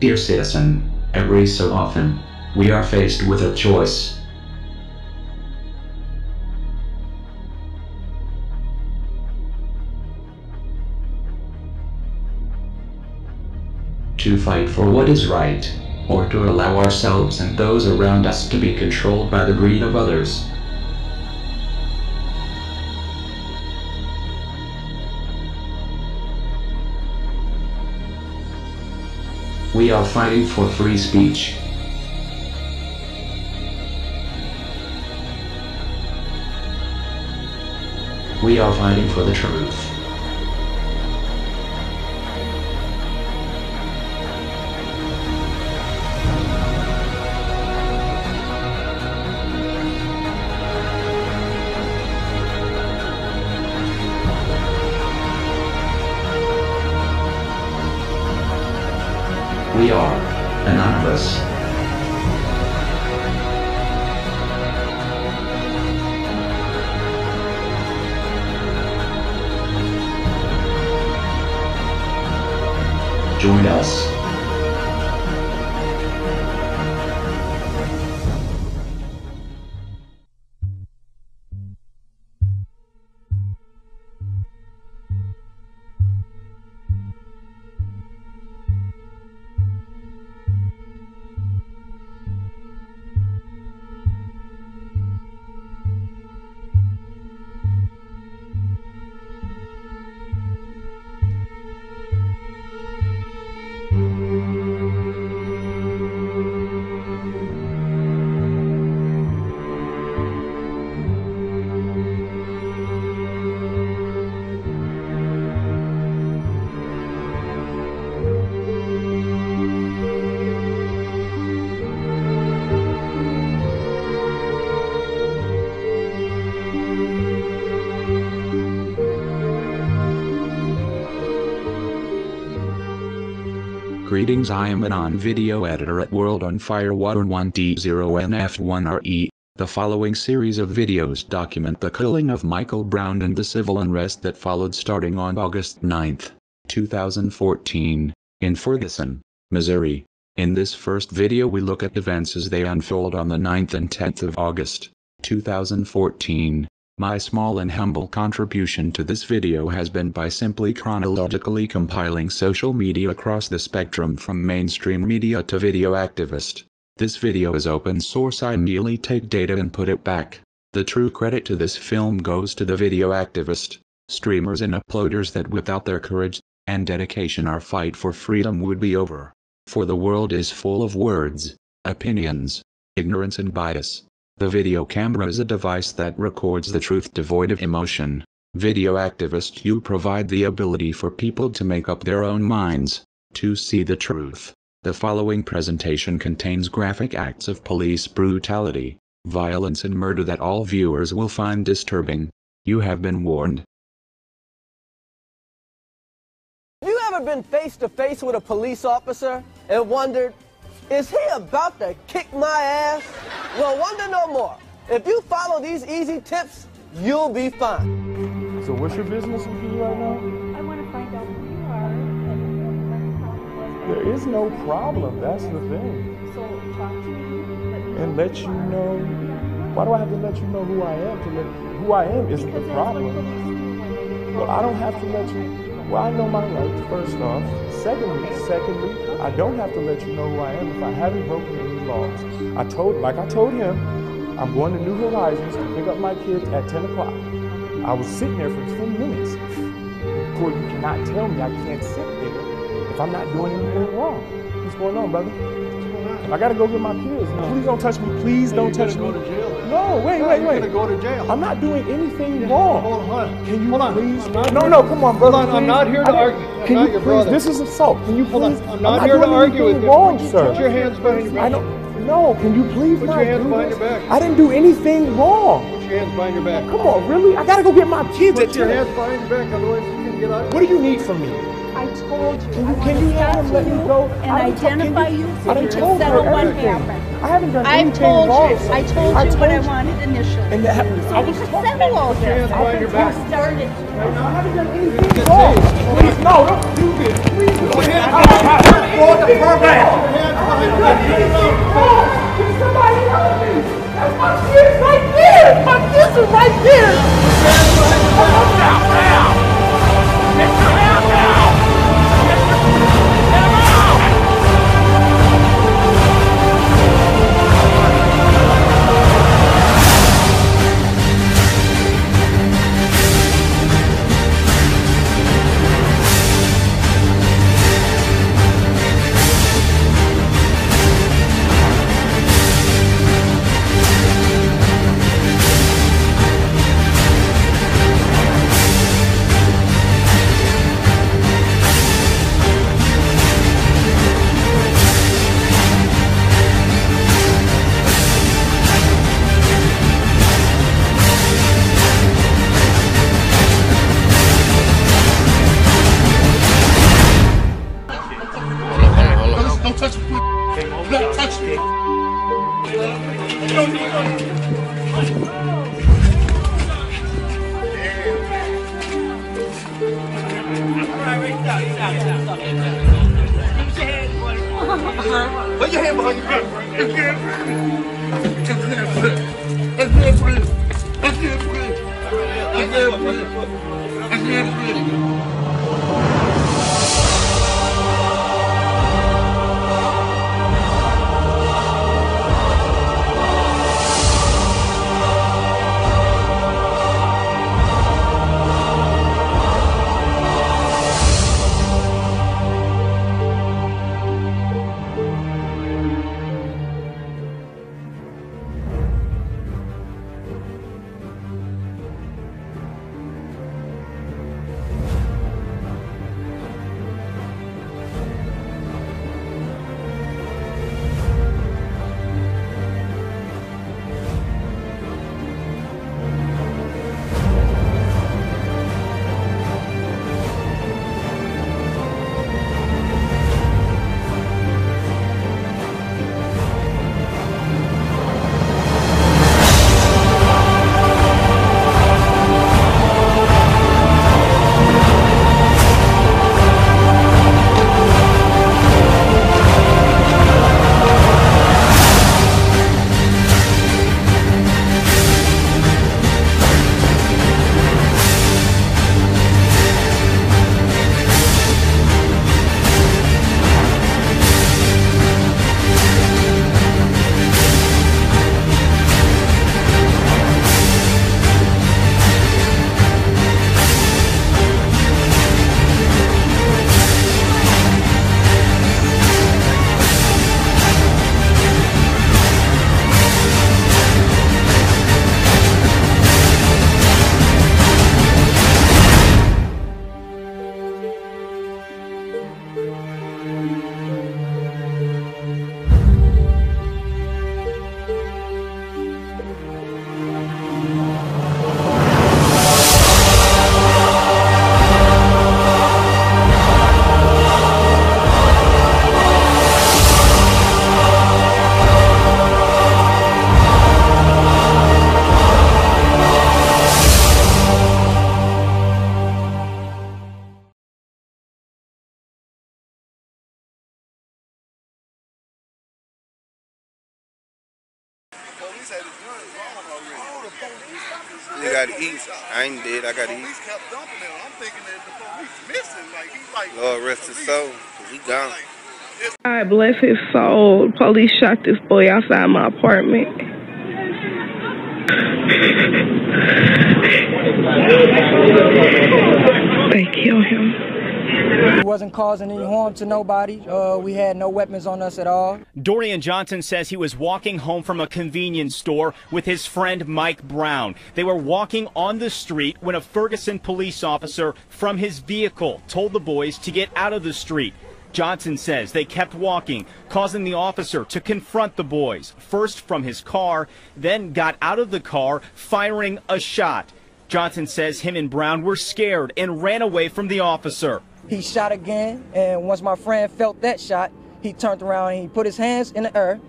Dear citizen, every so often, we are faced with a choice. To fight for what is right, or to allow ourselves and those around us to be controlled by the greed of others. We are fighting for free speech. We are fighting for the truth. We are unrest. Join us. Greetings, I am an on-video editor at World on Fire 1D0NF1RE. The following series of videos document the killing of Michael Brown and the civil unrest that followed starting on August 9, 2014, in Ferguson, Missouri. In this first video we look at events as they unfold on the 9th and 10th of August, 2014. My small and humble contribution to this video has been by simply chronologically compiling social media across the spectrum from mainstream media to video activist. This video is open source. I merely take data and put it back. The true credit to this film goes to the video activist, streamers and uploaders that without their courage and dedication our fight for freedom would be over. For the world is full of words, opinions, ignorance and bias. The video camera is a device that records the truth devoid of emotion. Video activist, you provide the ability for people to make up their own minds, to see the truth. The following presentation contains graphic acts of police brutality, violence and murder that all viewers will find disturbing. You have been warned. Have you ever been face to face with a police officer and wondered, is he about to kick my ass? Well, wonder no more. If you follow these easy tips, you'll be fine. So what's your business with you right now? I want to find out who you are. There is no problem, that's the thing. So talk to me. And let you know. Why do I have to let you know who I am? Who I am isn't the problem. Well, I don't have to let you. Well, I know my rights, first off. Secondly, I don't have to let you know who I am if I haven't broken any laws. I told him, I'm going to New Horizons to pick up my kids at 10 o'clock. I was sitting there for 10 minutes. Boy, you cannot tell me I can't sit there if I'm not doing anything wrong. What's going on, brother? I gotta go get my kids. Please don't touch me. Please don't touch me. Go to jail. No, wait. You're gonna go to jail. I'm not doing anything wrong. Hold on. Can you Hold on. please? No, come on, brother. Hold on. I'm not here to argue. Can I'm you not your please? brother. This is assault. Can you Hold on. please? I'm not here to doing argue with anything you. wrong, sir. Put your hands behind your back. No, can you please Put not your hands do behind this? your back. I didn't do anything wrong. Put your hands behind your back. Come on, really? I gotta go get my kids Put at your 10. hands behind your back, otherwise you can get out. What do you need from me? I told you. Can you have him let me go? And identify you I so done you can told her settle what everything. happened. I haven't done I anything told wrong. you. I told you what I wanted initially. And that, So we could settle all Put your hands this. behind your back. Started. I haven't done anything wrong. Please, no, don't do this. Please, don't. right here! Come down now! Get your hand down! Get him out! Don't touch me. Don't touch me. Put your hand behind your back. I can't breathe. You gotta eat. I ain't dead. I gotta eat. Kept dumping him. I'm thinking that the police missing. Like he's like. Lord rest his soul. He gone. God bless his soul. Police shot this boy outside my apartment. They killed him. We wasn't causing any harm to nobody. We had no weapons on us at all. Dorian Johnson says he was walking home from a convenience store with his friend Mike Brown. They were walking on the street when a Ferguson police officer from his vehicle told the boys to get out of the street. Johnson says they kept walking, causing the officer to confront the boys, first from his car, then got out of the car, firing a shot. Johnson says him and Brown were scared and ran away from the officer. He shot again, and once my friend felt that shot, he turned around and he put his hands in the air,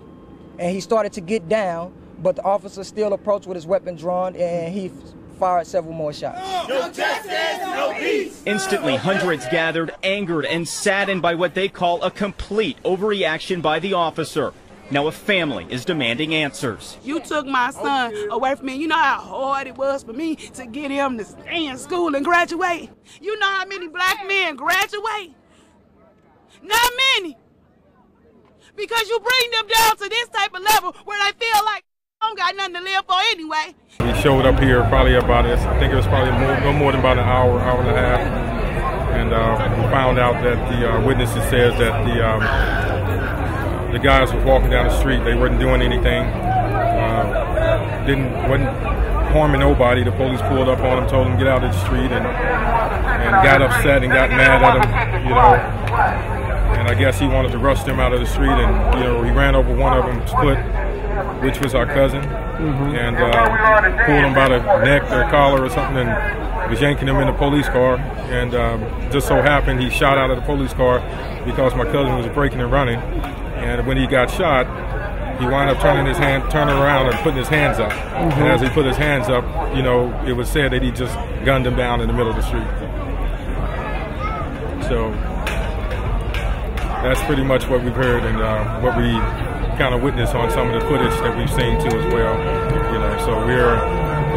and he started to get down, but the officer still approached with his weapon drawn, and he fired several more shots. No justice, no peace. Instantly, hundreds gathered, angered and saddened by what they call a complete overreaction by the officer. Now a family is demanding answers. You took my son away from me. You know how hard it was for me to get him to stay in school and graduate? You know how many black men graduate? Not many. Because you bring them down to this type of level where they feel like I don't got nothing to live for anyway. He showed up here probably about, I think it was probably no more than about an hour and a half. And we found out that the witnesses says that the guys was walking down the street. They wasn't doing anything. Wasn't harming nobody. The police pulled up on him, told him to get out of the street, and got upset and got mad at him, you know. And I guess he wanted to rush them out of the street, and you know, he ran over one of them, split, which was our cousin, and pulled him by the neck or collar or something, and was yanking him in the police car. And just so happened he shot out of the police car because my cousin was breaking and running. And when he got shot, he wound up turning around and putting his hands up. And as he put his hands up, you know, it was said that he just gunned him down in the middle of the street. So that's pretty much what we've heard and what we kind of witnessed on some of the footage that we've seen too as well. You know, so we're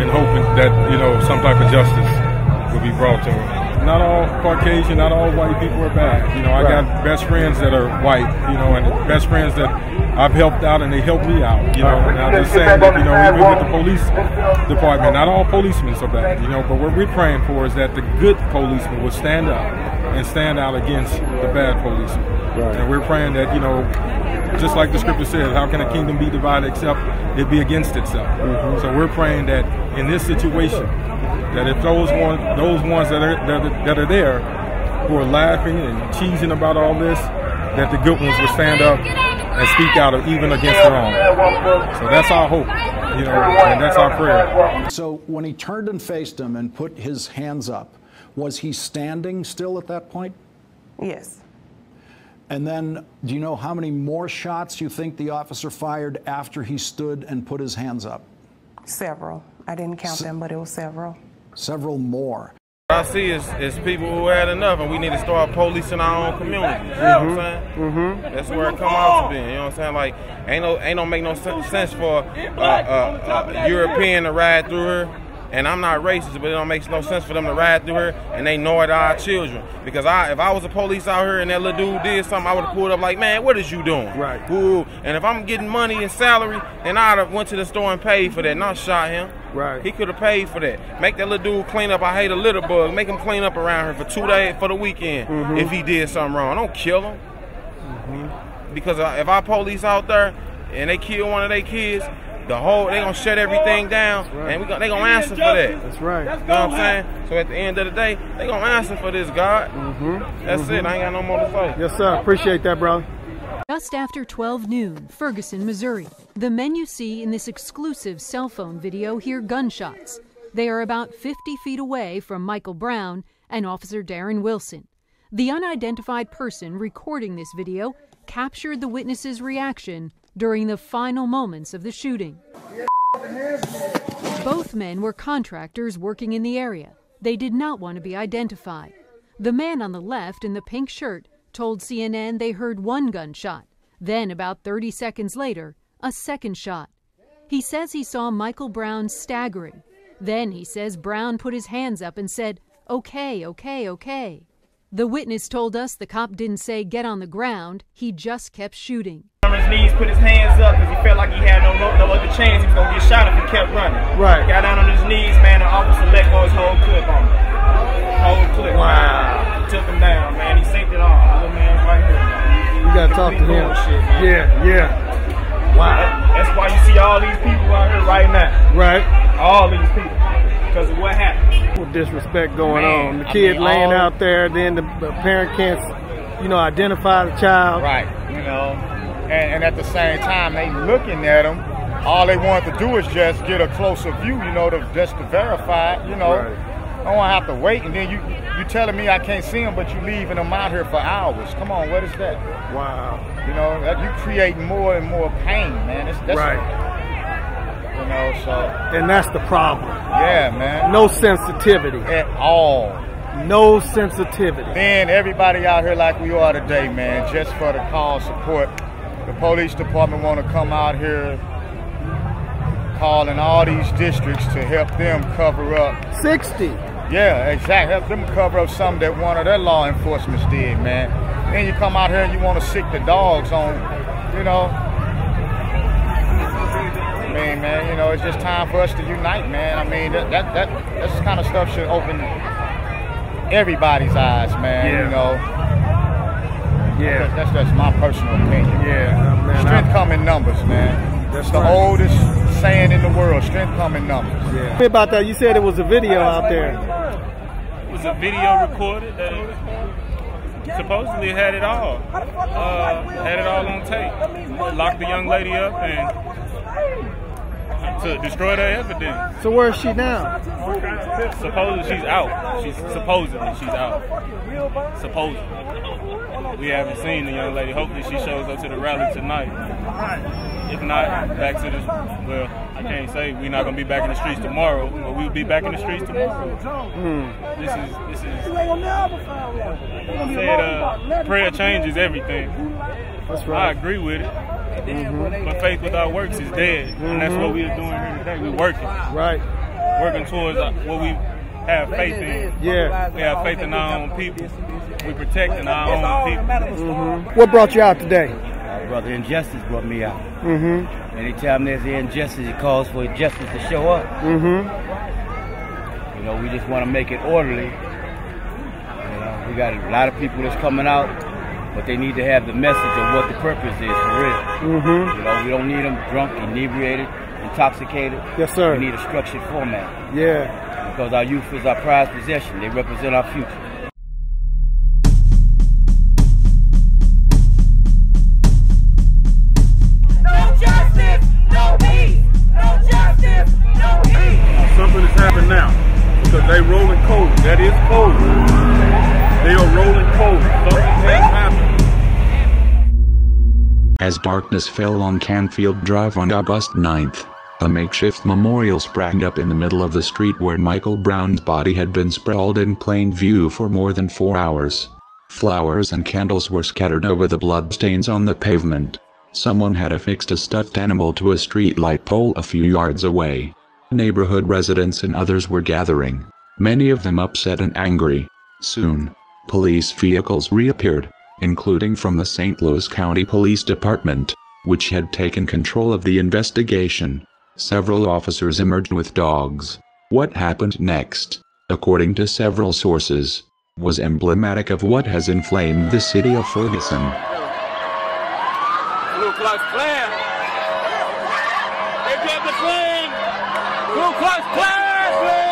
in hoping that, you know, some type of justice will be brought to him. Not all Caucasian, not all white people are bad. You know, I got best friends that are white, you know, and best friends that I've helped out and they helped me out, you know. And I'm just saying that, you know, even with the police department, not all policemen are bad, you know, but what we're praying for is that the good policemen will stand up and stand out against the bad policemen. And we're praying that, you know, just like the scripture says, how can a kingdom be divided except it be against itself? So we're praying that in this situation, that if those ones that are there who are laughing and cheesing about all this, that the good ones will stand up and speak out even against the wrong. So that's our hope, you know, and that's our prayer. So when he turned and faced him and put his hands up, was he standing still at that point? Yes. And then, do you know how many more shots you think the officer fired after he stood and put his hands up? Several. I didn't count them, but it was several. Several more. What I see is people who had enough, and we need to start policing our own communities. You know what I'm saying? That's where it come out to be. You know what I'm saying? Like, ain't no make no sense for a European to ride through her. And I'm not racist, but it don't make no sense for them to ride through her and they know it our children. Because if I was a police out here and that little dude did something, I would have pulled up like, man, what is you doing? Right. Ooh. And if I'm getting money and salary, then I'd have went to the store and paid for that, not shot him. Right. He could have paid for that. Make that little dude clean up. I hate a litter bug. Make him clean up around here for 2 days for the weekend if he did something wrong. Don't kill him. Because if our police out there and they kill one of their kids, they gonna shut everything down, and they gonna answer for that. That's right. You know what I'm saying? So at the end of the day, they gonna answer for this, God. That's it. I ain't got no more to say. Yes, sir. Appreciate that, brother. Just after 12 noon, Ferguson, Missouri. The men you see in this exclusive cell phone video hear gunshots. They are about 50 feet away from Michael Brown and Officer Darren Wilson. The unidentified person recording this video captured the witness's reaction during the final moments of the shooting. Both men were contractors working in the area. They did not want to be identified. The man on the left in the pink shirt told CNN they heard one gunshot. Then, about 30 seconds later, a second shot. He says he saw Michael Brown staggering. Then he says Brown put his hands up and said, "Okay, okay, okay." The witness told us the cop didn't say get on the ground, he just kept shooting. On his knees, put his hands up because he felt like he had no other chance. He was going to get shot if he kept running. Right. Got down on his knees, man, the officer let go his whole clip on him. Whole clip. Wow. Took him down, man. He synced it off. The little man's right here. You got to talk to him. Shit, Yeah. Wow. That's why you see all these people out here right now. Right. All these people. Because of what happened. With disrespect going on. The kid laying out there, then the parent can't, you know, identify the child. Right. You know. And at the same time, they looking at them. All they want to do is just get a closer view, you know, just to verify, you know. Right. I don't want to have to wait, and then you telling me I can't see them, but you leaving them out here for hours. Come on, what is that? Wow. You know, you create more and more pain, man. That's right. You know, so. And that's the problem. Yeah, man. No sensitivity. At all. No sensitivity. Then everybody out here like we are today, man, just for the cause support. The police department want to come out here calling all these districts to help them cover up. 60? Yeah, exactly. Help them cover up something that one of their law enforcement did, man. Then you come out here and you want to sick the dogs on, you know. I mean, man, you know, it's just time for us to unite, man. I mean, that's kind of stuff should open everybody's eyes, man, you know. Yeah. That's just my personal opinion. Yeah, man. Strength come in numbers, man. That's the oldest saying in the world. Strength come in numbers. Yeah. Tell me about that. You said it was a video out there. It was a video recorded that supposedly had it all. Had it all on tape. Locked the young lady up and to destroy their evidence. So where is she now? Supposedly she's out. Supposedly she's out. Supposedly. We haven't seen the young lady. Hopefully she shows up to the rally tonight. If not, back to the, well, I can't say we're not going to be back in the streets tomorrow, but we'll be back in the streets tomorrow. This is said, prayer changes everything. That's right. I agree with it. But faith without works is dead. And that's what we are doing here today. We're working. Right. Working towards what we have faith in. Yeah. We have faith in our own people. We protecting our own people. What brought you out today? Brother, injustice brought me out. Anytime there's an injustice, it calls for justice to show up. You know, we just want to make it orderly. You know, we got a lot of people that's coming out, but they need to have the message of what the purpose is for real. You know, we don't need them drunk, inebriated, intoxicated. Yes, sir. We need a structured format. Yeah. Because our youth is our prized possession. They represent our future. Something has happened now because they rolling cold. That is cold. They are rolling cold. Something has happened. As darkness fell on Canfield Drive on August 9th, a makeshift memorial sprang up in the middle of the street where Michael Brown's body had been sprawled in plain view for more than 4 hours. Flowers and candles were scattered over the bloodstains on the pavement. Someone had affixed a stuffed animal to a streetlight pole a few yards away. Neighborhood residents and others were gathering, many of them upset and angry. Soon, police vehicles reappeared, including from the St. Louis County Police Department, which had taken control of the investigation. Several officers emerged with dogs. What happened next, according to several sources, was emblematic of what has inflamed the city of Ferguson. Ku Klux Klan. They get the flag. Ku Klux Klan flag.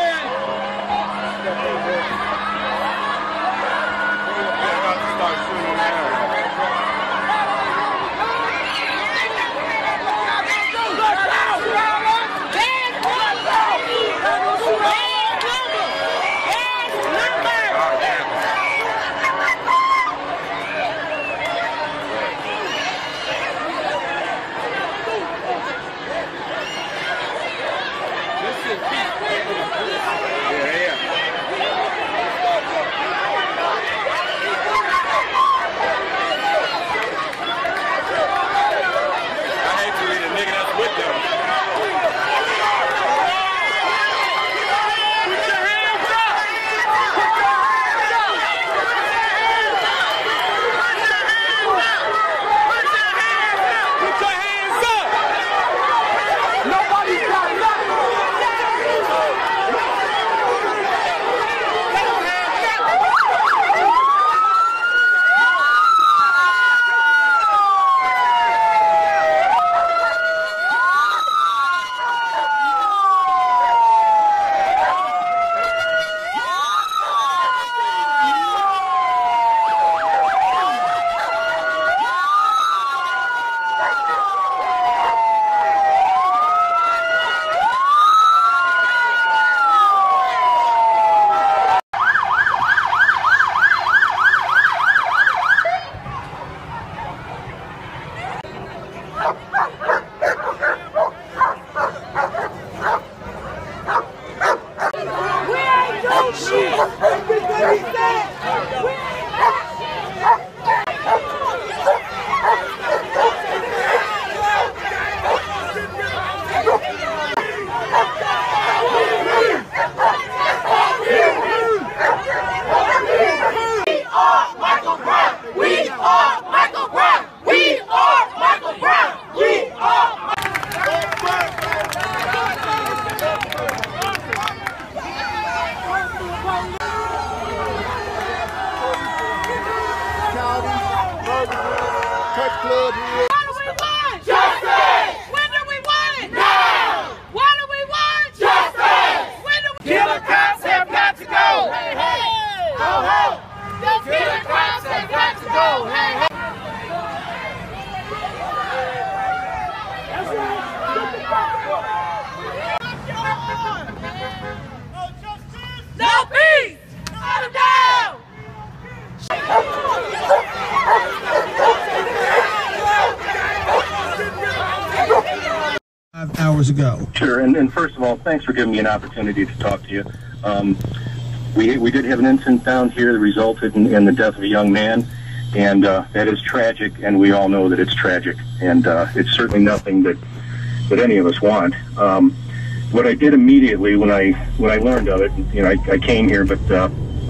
Country Club here. What do we want? Justice! When do we want it? Now! What do we want? Justice! When do we... Killer cops have got to go! Hey, hey! Ho, ho! Killer cops have got to go! Hey, hey! No peace! Shut them down! 5 hours ago. Sure, and first of all, thanks for giving me an opportunity to talk to you. We did have an incident down here that resulted in the death of a young man, and that is tragic, and we all know that it's tragic, and it's certainly nothing that any of us want. What I did immediately when I learned of it, you know, I came here, but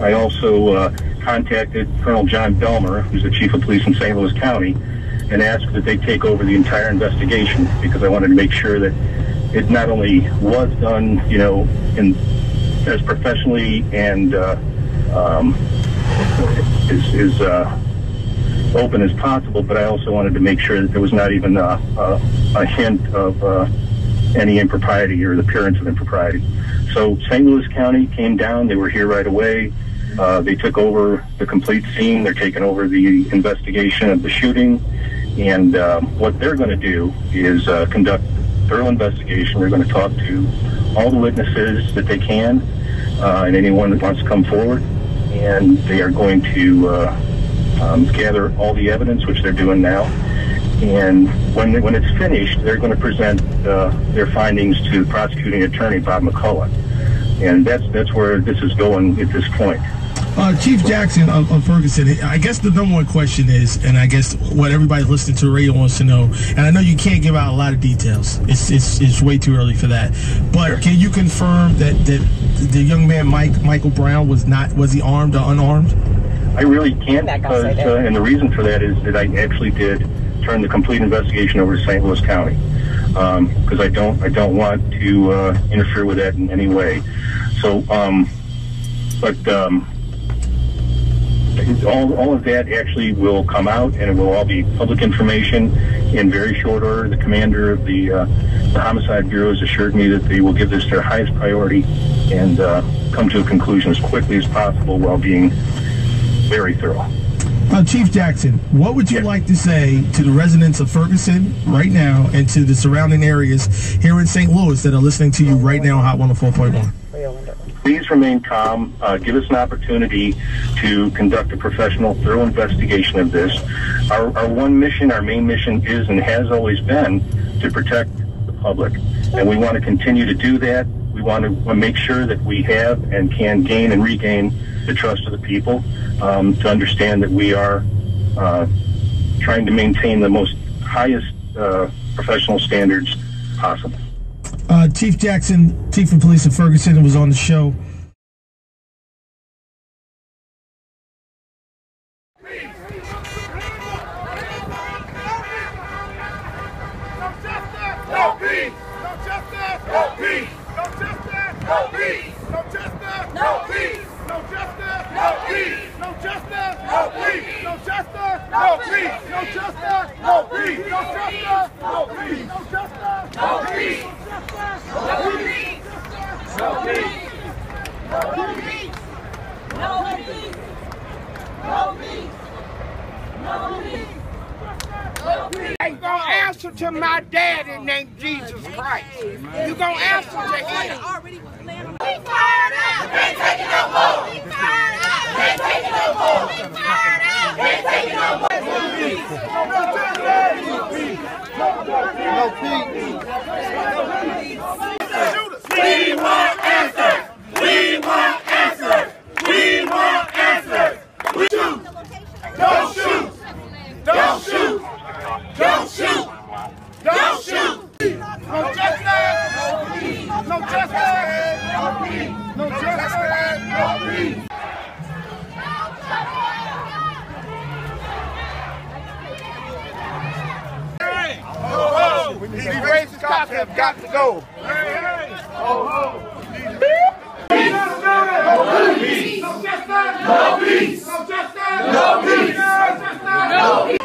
I also contacted Colonel John Belmer, who's the chief of police in St. Louis County, and asked that they take over the entire investigation, because I wanted to make sure that it not only was done, you know, as professionally and as open as possible, but I also wanted to make sure that there was not even a hint of any impropriety or the appearance of impropriety. So St. Louis County came down. They were here right away. They took over the complete scene. They're taking over the investigation of the shooting. And what they're going to do is conduct a thorough investigation. They're going to talk to all the witnesses that they can and anyone that wants to come forward. And they are going to gather all the evidence, which they're doing now. And when it's finished, they're going to present their findings to prosecuting attorney Bob McCullough. And that's where this is going at this point. Chief Jackson of Ferguson, I guess the number one question is, and I guess what everybody listening to the radio wants to know, and I know you can't give out a lot of details. It's way too early for that. But sure. Can you confirm that the young man Michael Brown was he armed or unarmed? I really can't, because and the reason for that is that I actually did turn the complete investigation over to St. Louis County, because I don't want to interfere with that in any way. So, all of that actually will come out, and it will all be public information in very short order. The commander of the Homicide Bureau has assured me that they will give this their highest priority and come to a conclusion as quickly as possible while being very thorough. Chief Jackson, what would you like to say to the residents of Ferguson right now and to the surrounding areas here in St. Louis that are listening to you right now on Hot 104.1? Please remain calm. Give us an opportunity to conduct a professional, thorough investigation of this. Our one mission, our main mission is and has always been to protect the public. And we want to continue to do that. We want to make sure that we have and can gain and regain the trust of the people, to understand that we are trying to maintain the most highest professional standards possible. Chief Jackson, Chief of Police of Ferguson, was on the show. No peace! No justice! No peace! No justice! No peace! No justice! No peace! No justice! No peace! No justice! No peace! No justice! No peace! No justice! No peace! No justice! No peace! No justice! No peace! No peace! No peace! No peace! No peace! No peace! No peace! You gonna answer to my daddy named Jesus Christ. You gonna answer to him. We fired up! Can't take it no more! We fired up! Can't take it no more! We fired up! Can't take it no more! We want answers! We want answers! We want answers! We shoot! Don't shoot! Don't shoot! Don't shoot! Don't shoot! No justice! No peace! No justice! No peace! No justice! No peace! Oh, ho! These racist cops have got to go! Oh, ho! No peace! No justice! No peace! No justice! No peace! No justice! No peace!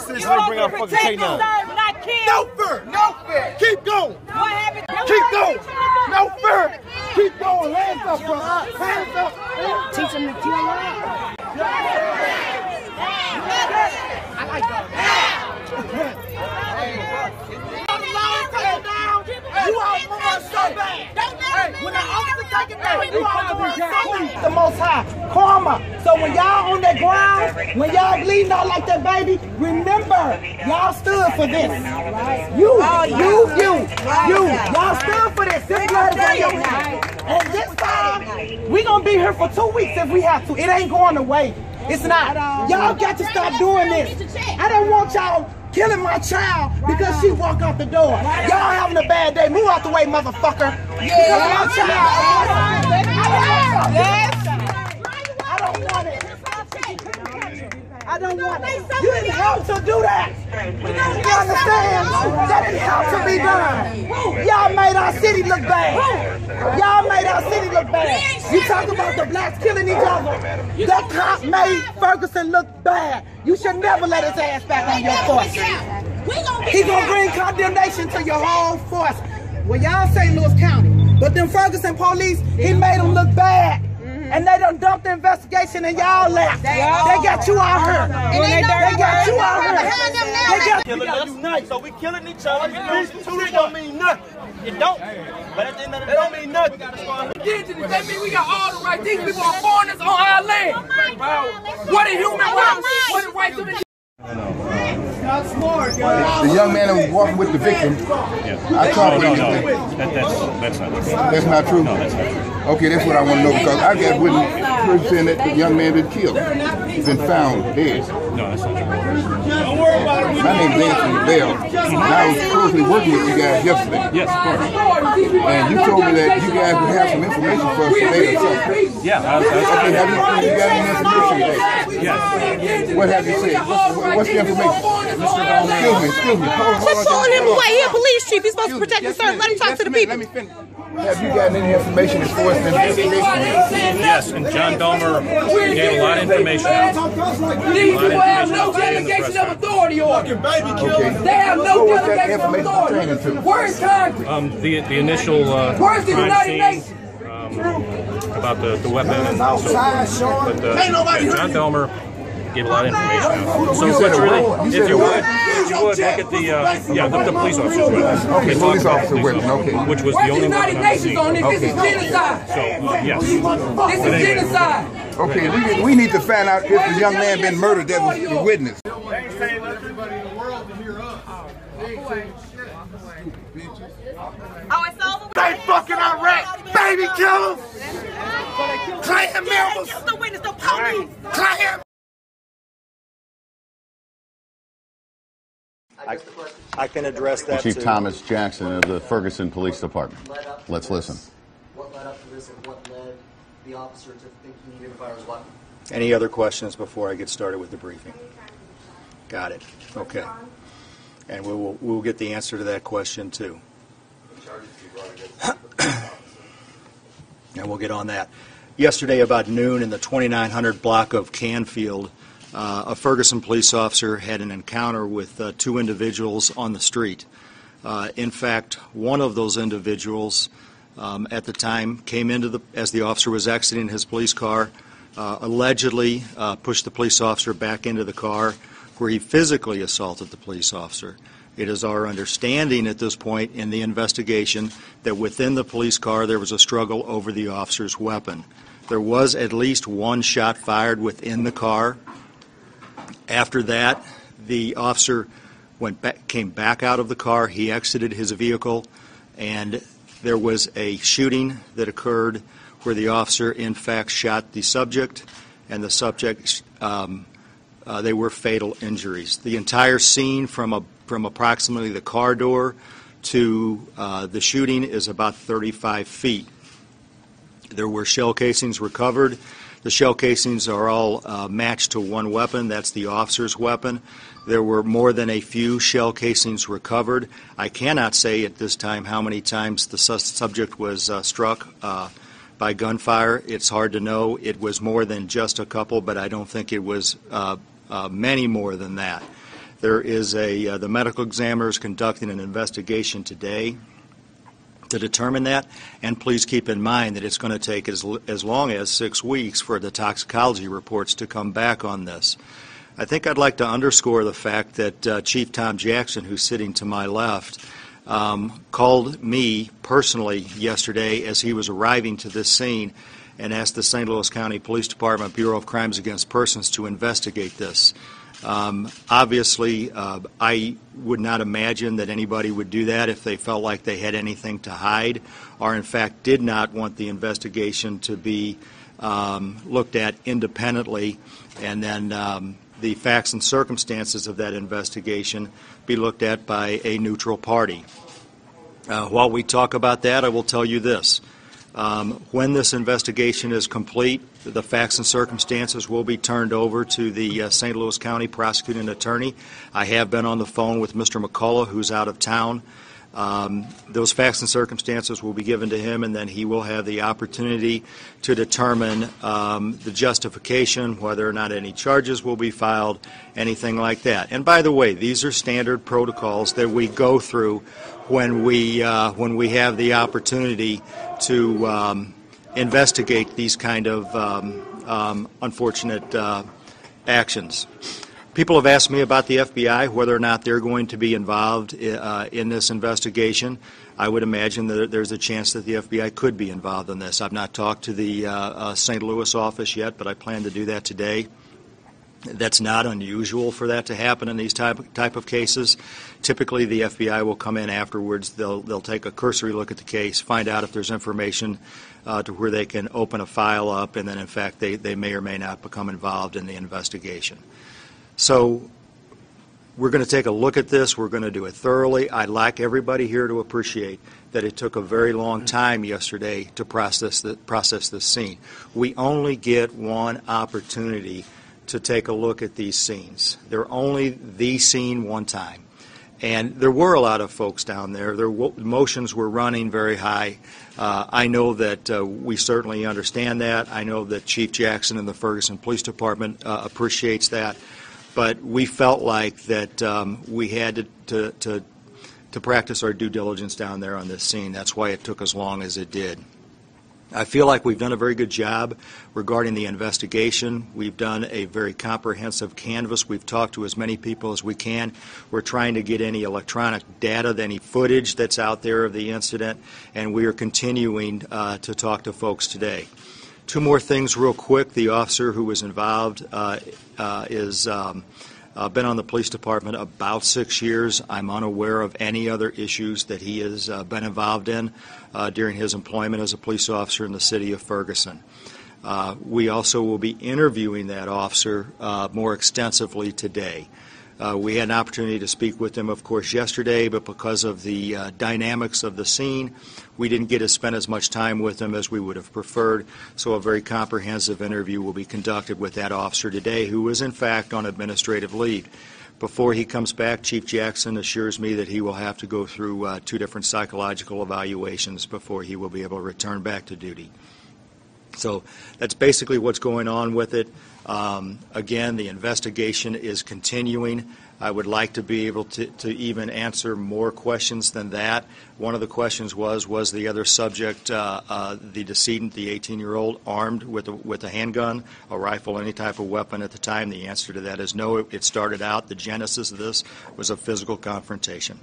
citizen to bring out fucking K9. No fear. No fear. Keep going. Keep going. No fear. Keep going. Hands up, bro. Hands up. Teach them to kill life. I like that. You all want so bad. When the officer take it down, you all want so bad. The Most High, karma. So when y'all on that ground, when y'all bleeding out like that baby, remember, y'all stood for this. Y'all stood for this. This blood is on your name. And this time, we gonna be here for 2 weeks if we have to. It ain't going away. It's not. Y'all got to stop doing this. I don't want y'all killing my child because she walked out the door. Y'all having a bad day. Move out the way, motherfucker. Because my child. I don't want it. I don't want it. You didn't have to do that. You understand? That didn't have to be done. Y'all made our city look bad. Y'all made our city look bad. You talk about the blacks killing each other. That cop made Ferguson look bad. You should never let his ass back on your force. He gonna bring condemnation to your whole force. Well, y'all St. Louis County, but them Ferguson police, he made them look bad. And they done dumped the investigation and y'all left. They got you out here. They got you out here. They got you nice. So we killing each other. We lose 2 don't mean nothing. It don't. But at the end of the day, it don't mean nothing. That means we got all the right. These people are foreigners on our land. What a human right. What a right to the The young man that was walking with the victim, I talked with him. That's not true. No, that's not true. Okay, that's what I want to know because I got witness saying that the young man been killed. He's been found dead. No, that's not true. My name's Anthony Bell, and I was closely working with you guys yesterday. Yes, of course. And you told me that you guys would have some information for us today or something. Yeah. Okay, have you got any information today? Yes. What have you said? What's the information? Excuse me. Quit pulling him away. He's a police chief. He's supposed to protect and serve. Let him talk to the people. Let me finish. Have you gotten any information as far as the investigation? Yes, and John Dahmer gave a lot of information out. These people have no delegation of authority over. Okay. They have no delegation of authority. Where's Congress? The initial Where's the crime United scene Nations? about the weapon and so forth. But John Dahmer gave a lot of information out. So if you would look at the police officer's witness. Okay, police officer witness. Okay. Which was the only one on the scene. This is genocide. So yes. This is genocide. Okay, we need to find out if the young man been murdered that was the witness. They ain't saying everybody in the world to hear us. Oh, it's over. They fucking Iraq, baby killers, Klan members, the witness, the police. Klan. I can address that. Chief Thomas Jackson of the Ferguson Police Department. Let's listen. What led up to this and what led the officer to think he needed to fire his weapon? Any other questions before I get started with the briefing? Got it. Okay. And we'll get the answer to that question too. And we'll get on that. Yesterday about noon in the 2900 block of Canfield, a Ferguson police officer had an encounter with 2 individuals on the street. In fact, one of those individuals at the time came into as the officer was exiting his police car, allegedly pushed the police officer back into the car where he physically assaulted the police officer. It is our understanding at this point in the investigation that within the police car there was a struggle over the officer's weapon. There was at least 1 shot fired within the car. After that, the officer came back out of the car. He exited his vehicle, and there was a shooting that occurred where the officer, in fact, shot the subject, and the subject, they were fatal injuries. The entire scene from approximately the car door to the shooting is about 35 feet. There were shell casings recovered. The shell casings are all matched to 1 weapon. That's the officer's weapon. There were more than a few shell casings recovered. I cannot say at this time how many times the subject was struck by gunfire. It's hard to know. It was more than just a couple, but I don't think it was many more than that. There is the medical examiner is conducting an investigation today to determine that, and please keep in mind that it's going to take as long as 6 weeks for the toxicology reports to come back on this. I think I'd like to underscore the fact that Chief Tom Jackson, who's sitting to my left, called me personally yesterday as he was arriving to this scene and asked the St. Louis County Police Department Bureau of Crimes Against Persons to investigate this. Obviously, I would not imagine that anybody would do that if they felt like they had anything to hide or, in fact, did not want the investigation to be looked at independently, and then the facts and circumstances of that investigation be looked at by a neutral party. While we talk about that, I will tell you this. When this investigation is complete, the facts and circumstances will be turned over to the St. Louis County prosecuting attorney. I have been on the phone with Mr. McCullough, who's out of town. Those facts and circumstances will be given to him, and then he will have the opportunity to determine the justification, whether or not any charges will be filed, anything like that. And by the way, these are standard protocols that we go through when we have the opportunity to investigate these kind of unfortunate actions. People have asked me about the FBI, whether or not they're going to be involved in this investigation. I would imagine that there's a chance that the FBI could be involved in this. I've not talked to the St. Louis office yet, but I plan to do that today. That's not unusual for that to happen in these type of cases. Typically, the FBI will come in afterwards. They'll take a cursory look at the case, find out if there's information to where they can open a file up, and then, in fact, they may or may not become involved in the investigation. So we're going to take a look at this. We're going to do it thoroughly. I'd like everybody here to appreciate that it took a very long time yesterday to process this scene. We only get one opportunity to take a look at these scenes. They're only the scene one time. And there were a lot of folks down there. Their emotions were running very high. I know that we certainly understand that. I know that Chief Jackson and the Ferguson Police Department appreciates that. But we felt like that we had to practice our due diligence down there on this scene. That's why it took as long as it did. I feel like we've done a very good job regarding the investigation. We've done a very comprehensive canvass. We've talked to as many people as we can. We're trying to get any electronic data, any footage that's out there of the incident, and we are continuing to talk to folks today. Two more things real quick. The officer who was involved is been on the police department about 6 years. I'm unaware of any other issues that he has been involved in during his employment as a police officer in the city of Ferguson. We also will be interviewing that officer more extensively today. We had an opportunity to speak with him, of course, yesterday, but because of the dynamics of the scene, we didn't get to spend as much time with him as we would have preferred, so a very comprehensive interview will be conducted with that officer today, who is, in fact, on administrative leave. Before he comes back, Chief Jackson assures me that he will have to go through 2 different psychological evaluations before he will be able to return back to duty. So that's basically what's going on with it. Again, the investigation is continuing. I would like to be able to even answer more questions than that. One of the questions was the other subject, the decedent, the 18-year-old, armed with a handgun, a rifle, any type of weapon at the time? The answer to that is no. It started out, the genesis of this was a physical confrontation.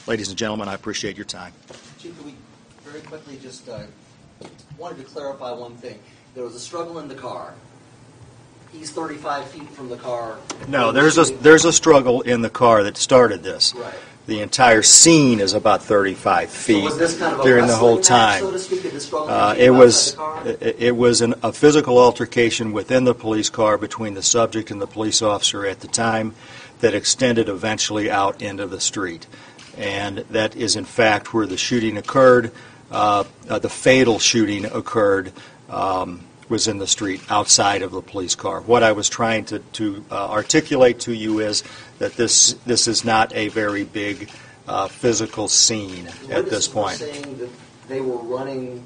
Ladies and gentlemen, I appreciate your time. Chief, we very quickly just wanted to clarify one thing. There was a struggle in the car. He's 35 feet from the car. No, there's a struggle in the car that started this. Right. The entire scene is about 35 feet So was this kind of a during the whole wrestling match, time. so to speak? Did the struggle It was a physical altercation within the police car between the subject and the police officer at the time that extended eventually out into the street. And that is, in fact, where the shooting occurred. The fatal shooting occurred was in the street outside of the police car. What I was trying to articulate to you is that this is not a very big physical scene at this point. Saying that they were running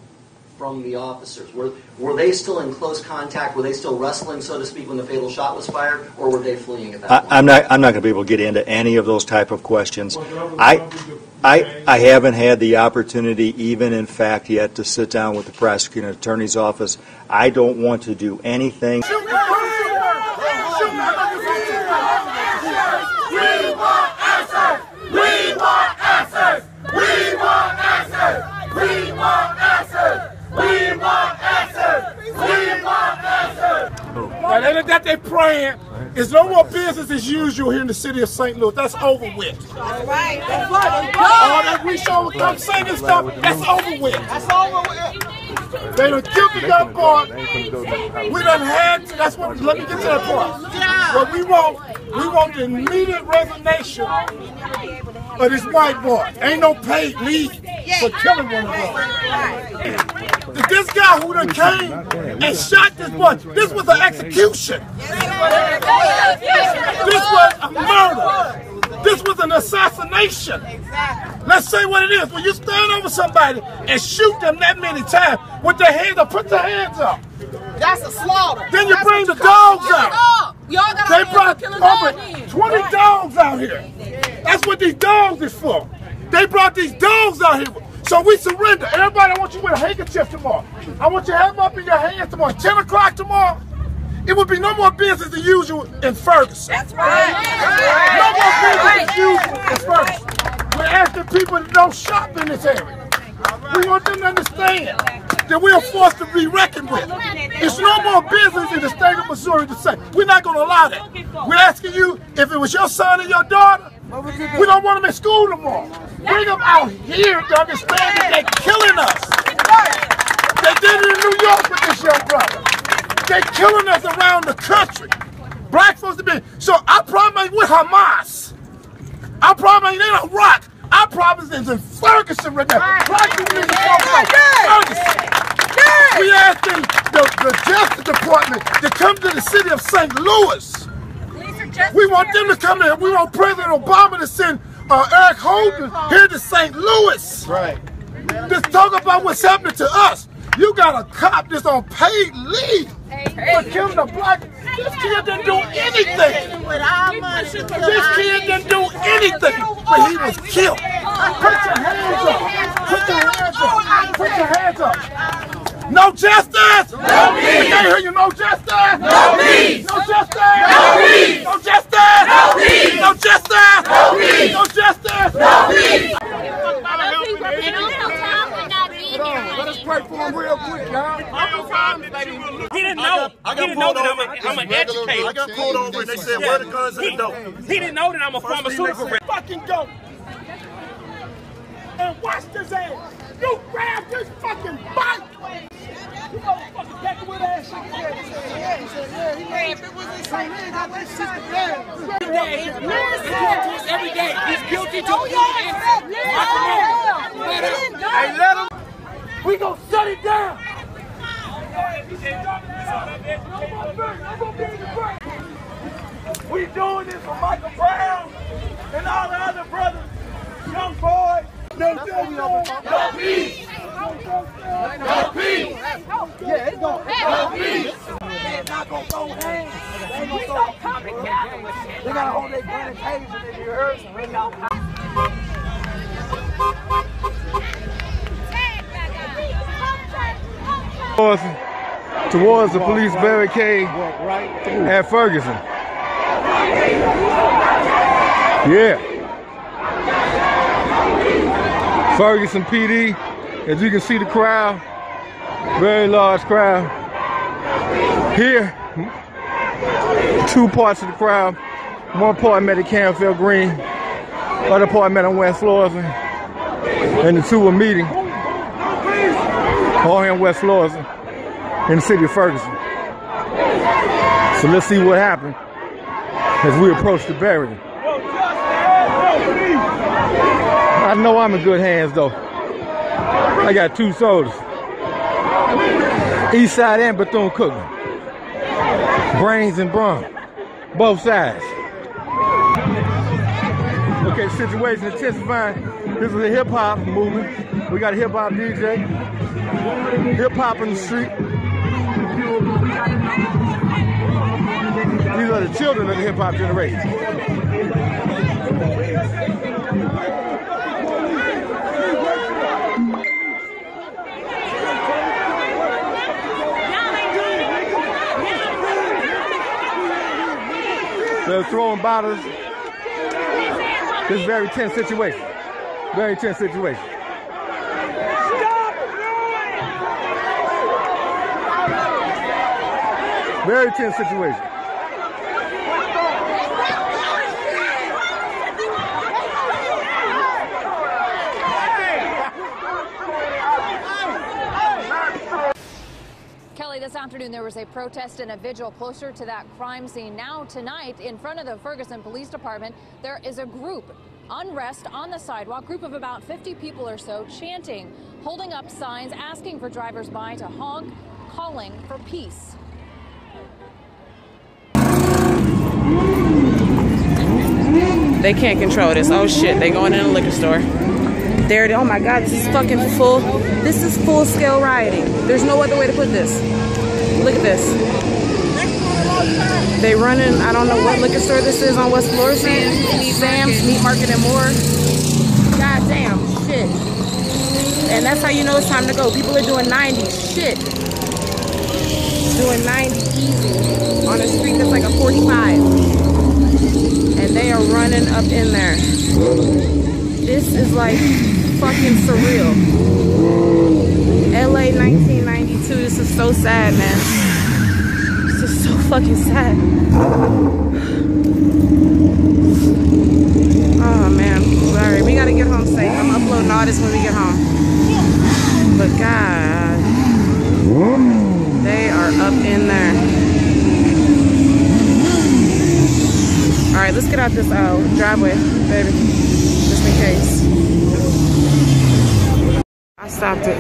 from the officers? Were they still in close contact? Were they still wrestling, so to speak, when the fatal shot was fired, or were they fleeing at that point? I'm not going to be able to get into any of those type of questions. I haven't had the opportunity, even in fact, yet to sit down with the prosecuting attorney's office. I don't want to do anything. Now that they praying, it's no more business as usual here in the city of St. Louis. That's over with. That's right. That's right. All that we show come singing stuff, that's over with. That's over with. They done killed the young boy. We done had to, that's what, let me get to that part. What we want the immediate resignation of this white boy. Ain't no paid leave for killing one of us. This guy who done came and shot this boy, this was an execution. This was a murder. This was an assassination. Let's say what it is. When you stand over somebody and shoot them that many times with their hands up, put their hands up. That's a slaughter. Then you bring the dogs out. They brought over 20 dogs out here. That's what these dogs is for. They brought these dogs out here. So we surrender. Everybody, I want you with a handkerchief tomorrow. I want you to have them up in your hands tomorrow. 10 o'clock tomorrow. It would be no more business as usual in Ferguson. That's right. No more business as usual in Ferguson. We're asking people to don't shop in this area. We want them to understand that we are forced to be reckoned with. It's no more business in the state of Missouri to say, we're not going to allow that. We're asking you, if it was your son and your daughter, we don't want them in school tomorrow. Bring them out here to understand that they're killing us. They did it in New York with this young brother. They're killing us around the country. Black folks have been. So our problem ain't with Hamas. Our problem ain't in Iraq. Our problem is in Ferguson right now. Black people need to focus on Ferguson. We asking the Justice Department to come to the city of St. Louis. We want them to come in. We want President Obama to send Eric Holden here to St. Louis. Right. Just talk about what's happening to us. You got a cop that's on paid leave for killing a black. This kid didn't do anything. This kid didn't do anything, but he was killed. Put your hands up. Put your hands up. Put your hands up. No justice. No peace. I can't hear you. No justice. No peace. No justice. No peace. No justice. No peace. No justice. No peace. No justice. No peace. Let us pray for him real quick, y'all. He didn't know. He didn't know that I'm an educator. I got pulled over and they said, where the guns and the dope? He didn't know that I'm a pharmaceutical rep. Fucking dope. And watch this ass. You grab this fucking bike. You motherfucking get with that shit. If it was insane, every day. He's guilty to Hey, let him. We gonna shut it down. We doing this for Michael Brown and all the other brothers, young boys. No peace. No peace. Yeah, it's going. No peace. They're not gonna throw hands. They ain't gonna throw hands. They gotta hold their granite cages if you heard. Towards the police barricade at Ferguson. Yeah. Ferguson PD, as you can see the crowd, very large crowd. Here, two parts of the crowd. One part met at Canfield Green, other part met on West Florissant, and the two were meeting all here in West Florissant, in the city of Ferguson. So let's see what happened as we approach the barrier. I know I'm in good hands though. I got two soldiers. East Side and Bethune-Cookman. Brains and brawn. Both sides. Okay, situation intensifying. This is a hip hop movement. We got a hip hop DJ. Hip hop in the street. These are the children of the hip hop generation. They're throwing bottles. This is a very tense situation. Very tense situation. Very tense situation. Kelly, this afternoon there was a protest and a vigil closer to that crime scene. Now tonight, in front of the Ferguson Police Department, there is a group, unrest on the sidewalk, group of about 50 people or so, chanting, holding up signs, asking for drivers-by to honk, calling for peace. They can't control this. Oh shit, they going in a liquor store. There it is. Oh my God, this is fucking full. This is full-scale rioting. There's no other way to put this. Look at this. They running, I don't know what liquor store this is on West Florissant. Sam's, Meat Market and more. God damn, shit. And that's how you know it's time to go. People are doing 90, shit. Doing 90 easy on a street that's like a 45. And they are running up in there. This is like fucking surreal. LA 1992, this is so sad, man. This is so fucking sad. Oh man, sorry, we gotta get home safe. I'm uploading all this when we get home. But God, they are up in there. All right, let's get out this driveway, baby, just in case. I stopped it.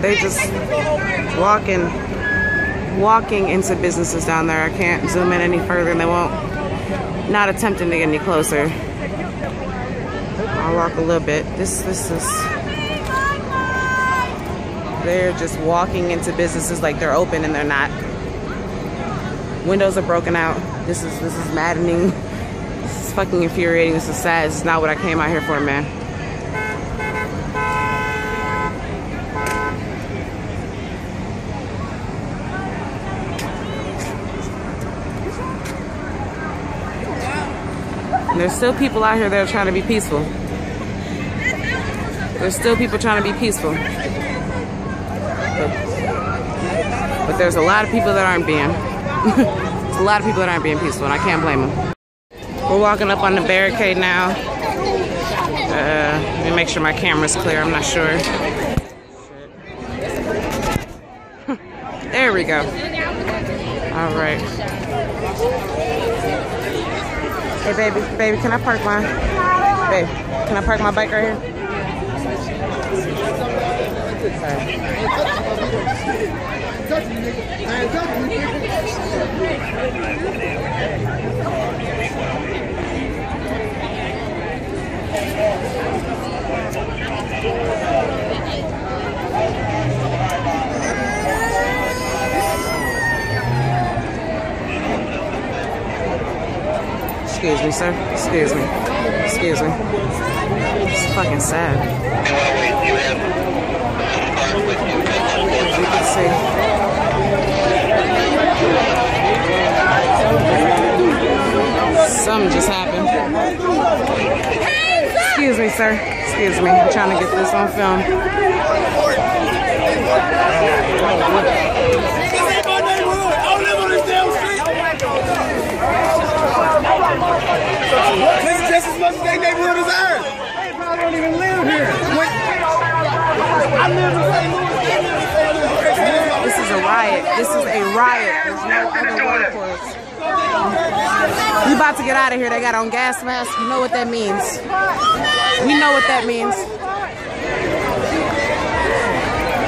They just walking into businesses down there. I can't zoom in any further and they won't, not attempting to get any closer. I'll walk a little bit. This is, they're just walking into businesses like they're open and they're not. Windows are broken out. This is maddening. This is fucking infuriating. This is sad. This is not what I came out here for, man. And there's still people out here that are trying to be peaceful. There's still people trying to be peaceful. But there's a lot of people that aren't being. There's a lot of people that aren't being peaceful, and I can't blame them. We're walking up on the barricade now. Let me make sure my camera's clear. I'm not sure. There we go. All right. Hey, baby, can I park my? Babe, can I park my bike right here? Sorry. Excuse me, sir. Excuse me. Excuse me. It's fucking sad. As you can see. Something just happened. Excuse me, sir. Excuse me. I'm trying to get this on film. This is just as much as their neighborhood as ours. They probably don't even live here. This is a riot. This is a riot. There's no other word for it. We about to get out of here. They got on gas masks. You know what that means. We know what that means.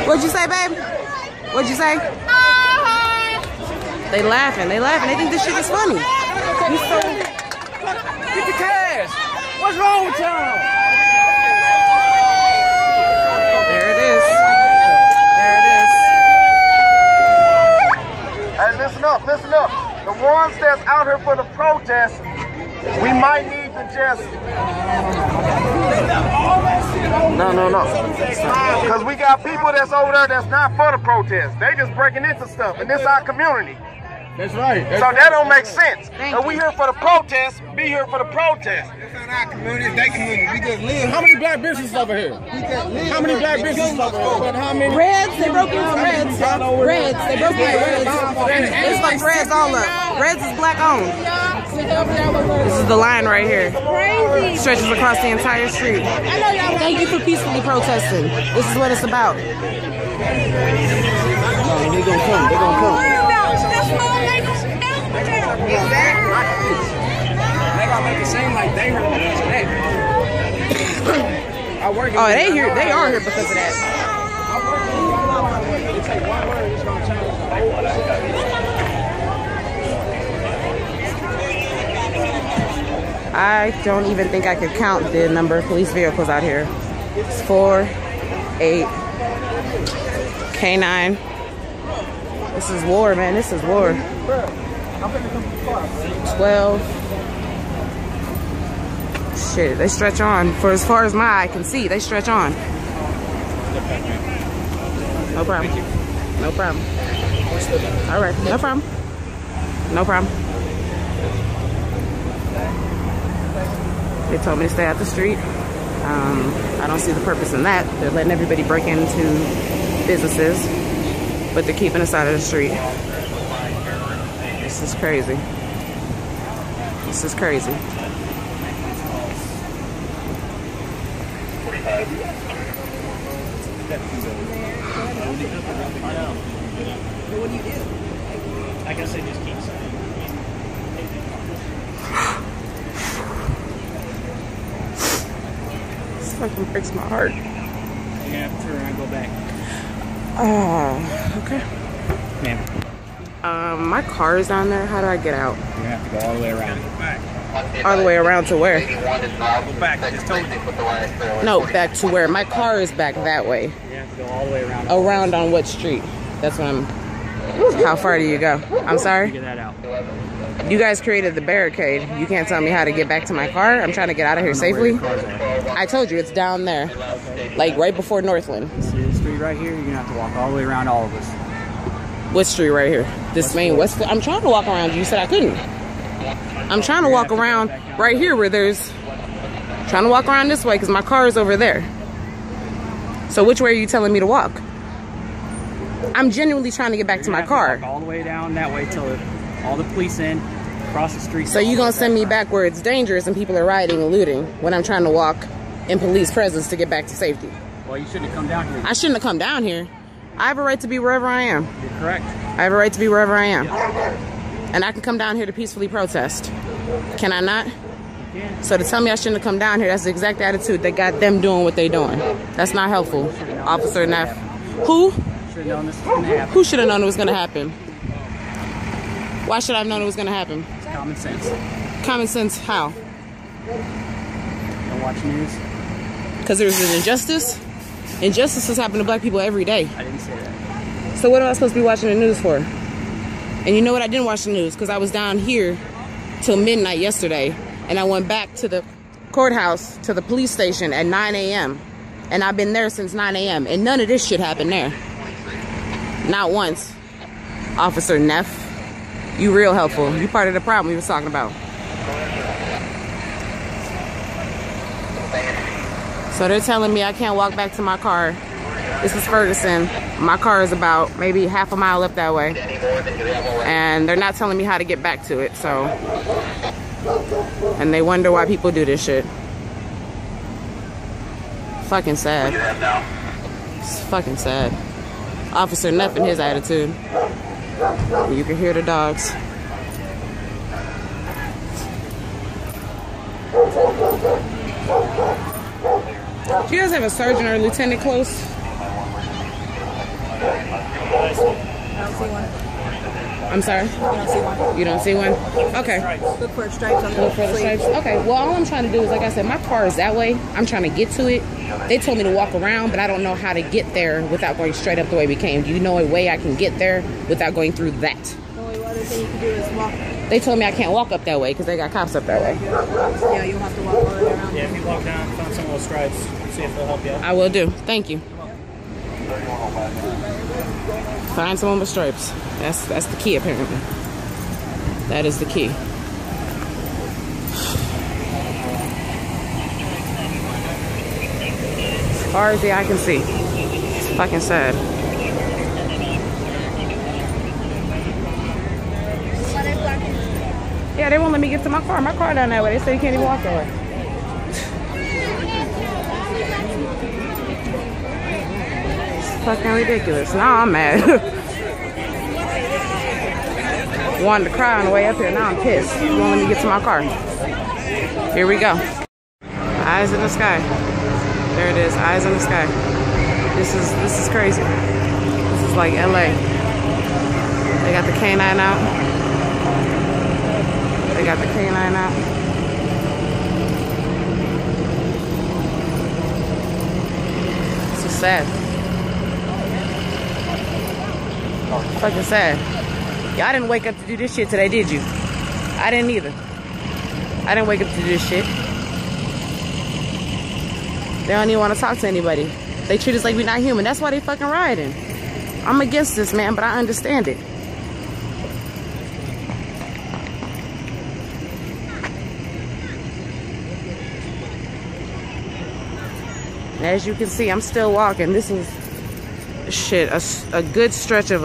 What'd you say, babe? What'd you say? They laughing. They laughing. They think this shit is funny. Get the cash. What's wrong with y'all? out here for the protest, we might need to just... No. Because we got people that's over there that's not for the protest. They just breaking into stuff, and this our community. That's right. So that don't make sense. And we here for the protest, be here for the protest. It's not our community, it's their community. We just live. How many black businesses over here? How many black businesses over here? How many? Reds, they broke into Reds. Reds, they broke into Reds. It's like Reds all up. Reds is black owned. This is the line right here. Stretches across the entire street. Thank you for peacefully protesting. This is what it's about. No, they're gonna come. They're gonna come. They gonna make it seem like they heard that. Oh, they here. They are here because of that. I don't even think I could count the number of police vehicles out here. It's 4, 8, K9. This is war, man. This is war. 12. Shit, they stretch on. For as far as my eye can see, they stretch on. No problem. No problem. All right, no problem. No problem. They told me to stay out the street. I don't see the purpose in that. They're letting everybody break into businesses, but they're keeping us out of the street. This is crazy. This is crazy. What do you do? I guess they just keep saying. This fucking breaks my heart. You're gonna have to turn around and go back. Okay. Ma'am. My car is down there. How do I get out? You're gonna have to go all the way around. All the way around to where? Go back. Just told you. No, back to where? My car is back that way. You have to go all the way around. Around on what street? That's what I'm... How far do you go? I'm sorry? Figure that out. You guys created the barricade. You can't tell me how to get back to my car? I'm trying to get out of here safely. I told you, it's down there. Like right before Northland. See the street right here? You're gonna have to walk all the way around all of us. What street right here? This main West... I'm trying to walk around. You said I couldn't. I'm trying to walk around right here where there's... Trying to walk around this way because my car is over there. So which way are you telling me to walk? I'm genuinely trying to get back to my car. All the way down that way till all the police in, across the street. So you're going to send me back where it's dangerous and people are rioting and looting when I'm trying to walk in police presence to get back to safety? Well, you shouldn't have come down here. I shouldn't have come down here. I have a right to be wherever I am. You're correct. I have a right to be wherever I am. And I can come down here to peacefully protest. Can I not? So to tell me I shouldn't have come down here, that's the exact attitude that got them doing what they're doing. That's not helpful. Officer Neff. Who? Who should have known it was going to happen? Why should I have known it was going to happen? It's common sense. Common sense how? Don't watch news. Because there's an injustice? Injustices happen to black people every day. I didn't say that. So what am I supposed to be watching the news for? And you know what? I didn't watch the news because I was down here till midnight yesterday. And I went back to the courthouse, to the police station at 9 a.m. And I've been there since 9 a.m. And none of this shit happened there. Not once. Officer Neff, you real helpful. You part of the problem we was talking about. So they're telling me I can't walk back to my car. This is Ferguson. My car is about maybe half a mile up that way. And they're not telling me how to get back to it, so. And they wonder why people do this shit. Fucking sad. It's fucking sad. Officer Neff and his attitude. You can hear the dogs. Do you guys have a sergeant or a lieutenant close? I don't see one. I'm sorry? You don't see one. You don't see one? Okay. Look for stripes on the Look for the stripes? Okay. Well, all I'm trying to do is, like I said, my car is that way. I'm trying to get to it. They told me to walk around, but I don't know how to get there without going straight up the way we came. Do you know a way I can get there without going through that? The only way is thing you can do is walk. They told me I can't walk up that way because they got cops up that way. Yeah, you'll have to walk all the way around. Yeah, if you walk down, find some of those stripes, see if they'll help you out. I will do. Thank you. Find someone with stripes. That's the key, apparently. That is the key. As far as the eye can see. It's fucking sad. Yeah, they won't let me get to my car. My car down that way. They say you can't even walk that way. It's fucking ridiculous. Now I'm mad. Wanted to cry on the way up here. Now I'm pissed. You won't let me get to my car. Here we go. Eyes in the sky. There it is. Eyes in the sky. This is crazy. This is like LA. They got the canine out. They got the canine out. This is sad. Fucking sad. Y'all didn't wake up to do this shit today, did you? I didn't either. I didn't wake up to do this shit. They don't even want to talk to anybody. They treat us like we're not human. That's why they fucking rioting. I'm against this, man, but I understand it. As you can see, I'm still walking. This is shit, a good stretch of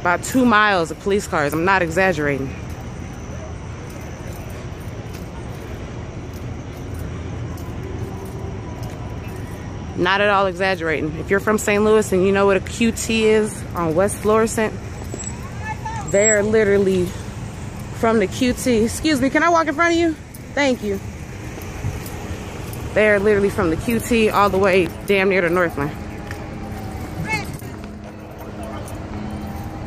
about 2 miles of police cars. I'm not exaggerating. Not at all exaggerating. If you're from St. Louis and you know what a QT is on West Florissant, they're literally from the QT. Excuse me, can I walk in front of you? Thank you. They're literally from the QT all the way damn near to Northland.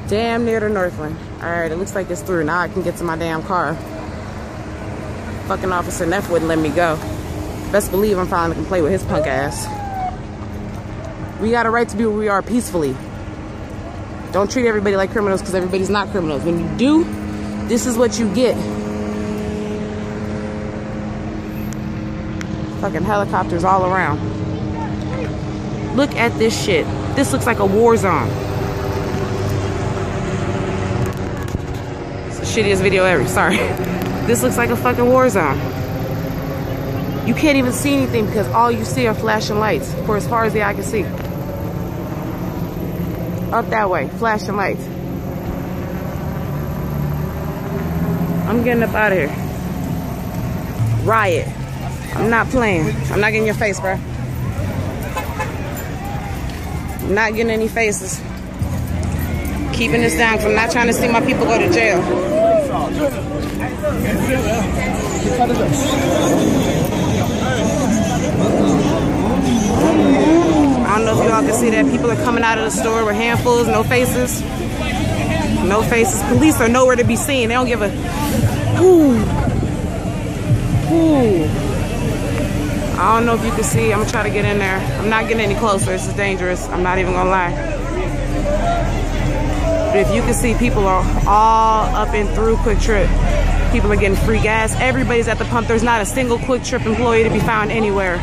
Damn near to Northland. Alright, it looks like it's through. Now I can get to my damn car. Fucking Officer Neff wouldn't let me go. Best believe I'm finally gonna play with his punk ass. We got a right to be where we are peacefully. Don't treat everybody like criminals because everybody's not criminals. When you do, this is what you get. Fucking helicopters all around. Look at this shit. This looks like a war zone. It's the shittiest video ever, sorry. This looks like a fucking war zone. You can't even see anything because all you see are flashing lights for as far as the eye can see. Up that way, flashing lights. I'm getting up out of here. Riot. I'm not playing. I'm not getting your face, bro. I'm not getting any faces. Keeping this down because I'm not trying to see my people go to jail. I don't know if y'all can see that. People are coming out of the store with handfuls, no faces. No faces. Police are nowhere to be seen. They don't give a... Ooh. Ooh. I don't know if you can see. I'm gonna try to get in there. I'm not getting any closer. This is dangerous. I'm not even gonna lie. But if you can see, people are all up and through Quick Trip. People are getting free gas. Everybody's at the pump. There's not a single Quick Trip employee to be found anywhere.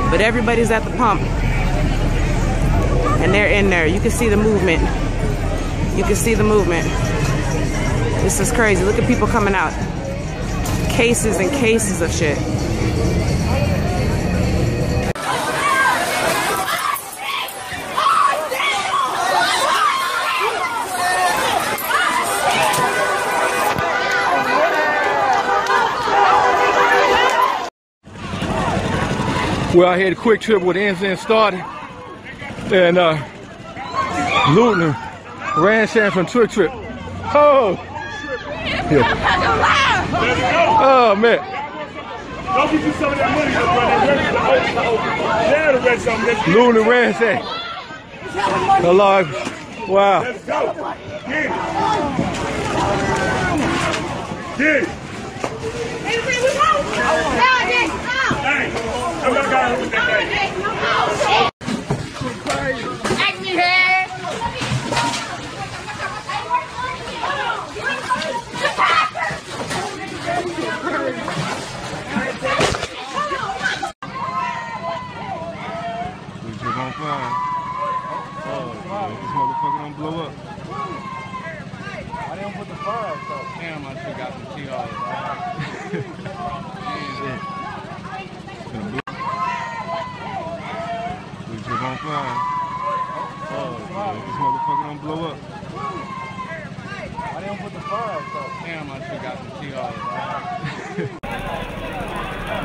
But everybody's at the pump. And they're in there. You can see the movement. You can see the movement. This is crazy. Look at people coming out. Cases and cases of shit. We're out here at Quick Trip with incident started. And looting ransack from Quick Trip. Oh! Yeah. Oh, man. Don't get you some of that money. Looting the ransack. Lord. Wow. Let's go. Get it. Get it.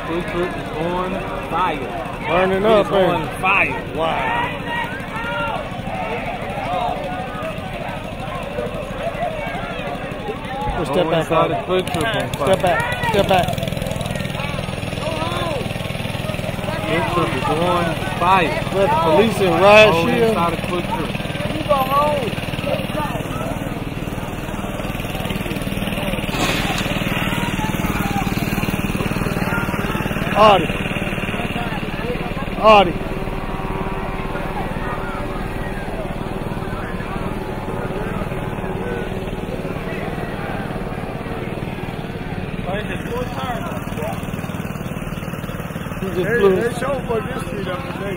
Quick Trip is on fire. Burning up, it's on fire. Wow. Step back. Quick Trip on fire. Step back. Step back. Quick Trip is on fire. Let the police and riot shield. Inside of Quick Trip. You go home. Audie. They show for this street up today.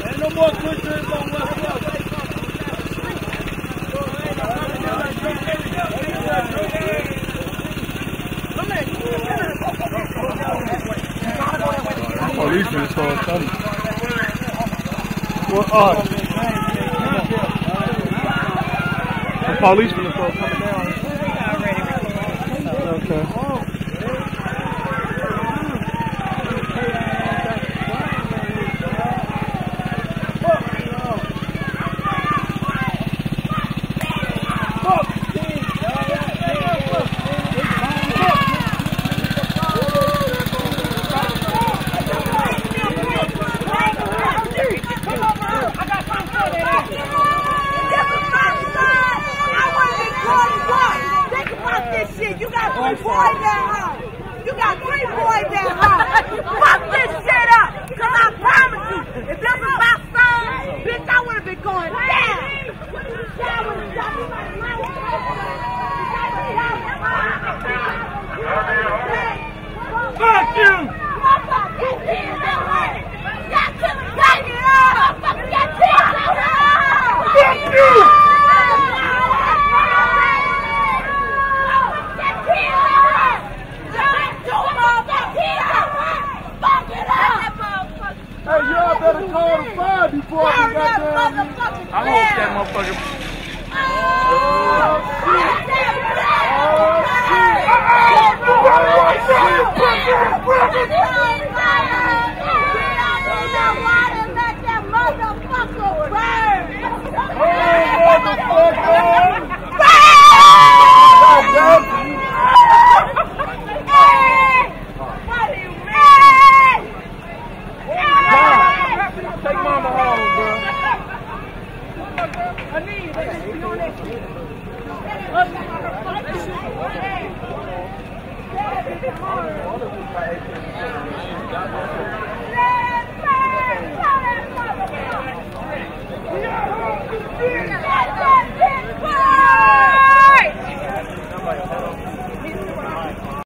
Ain't no more quick trips on West Coast. Police in the store coming. What are the police in the store coming down? Okay. You got 3 boys at home. You got 3 boys at home. Fuck this shit up. Cause I promise you, if this was my son, bitch, I would have been going down. Fuck you! Fuck you! Hey, y'all better call the fire before we got down here. I hope that motherfucker. Take mama home, bro.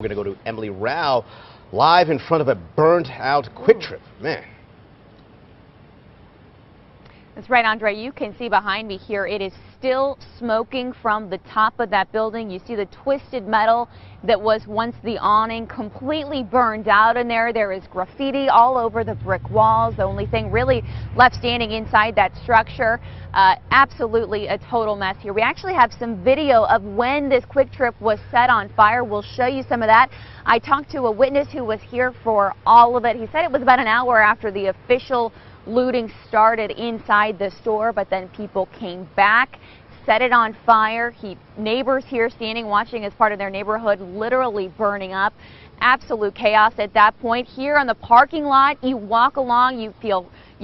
We're going to go to Emily Rao live in front of a burnt-out Quick Trip. Man. That's right, Andre. You can see behind me here, it is still smoking from the top of that building. You see the twisted metal that was once the awning completely burned out in there. There is graffiti all over the brick walls. The only thing really left standing inside that structure. Absolutely a total mess here. We actually have some video of when this Quick Trip was set on fire. We'll show you some of that. I talked to a witness who was here for all of it. He said it was about an hour after the official looting started inside the store, but then people came back, set it on fire. Neighbors here standing watching as part of their neighborhood literally burning up. Absolute chaos at that point. Here on the parking lot, you walk along, you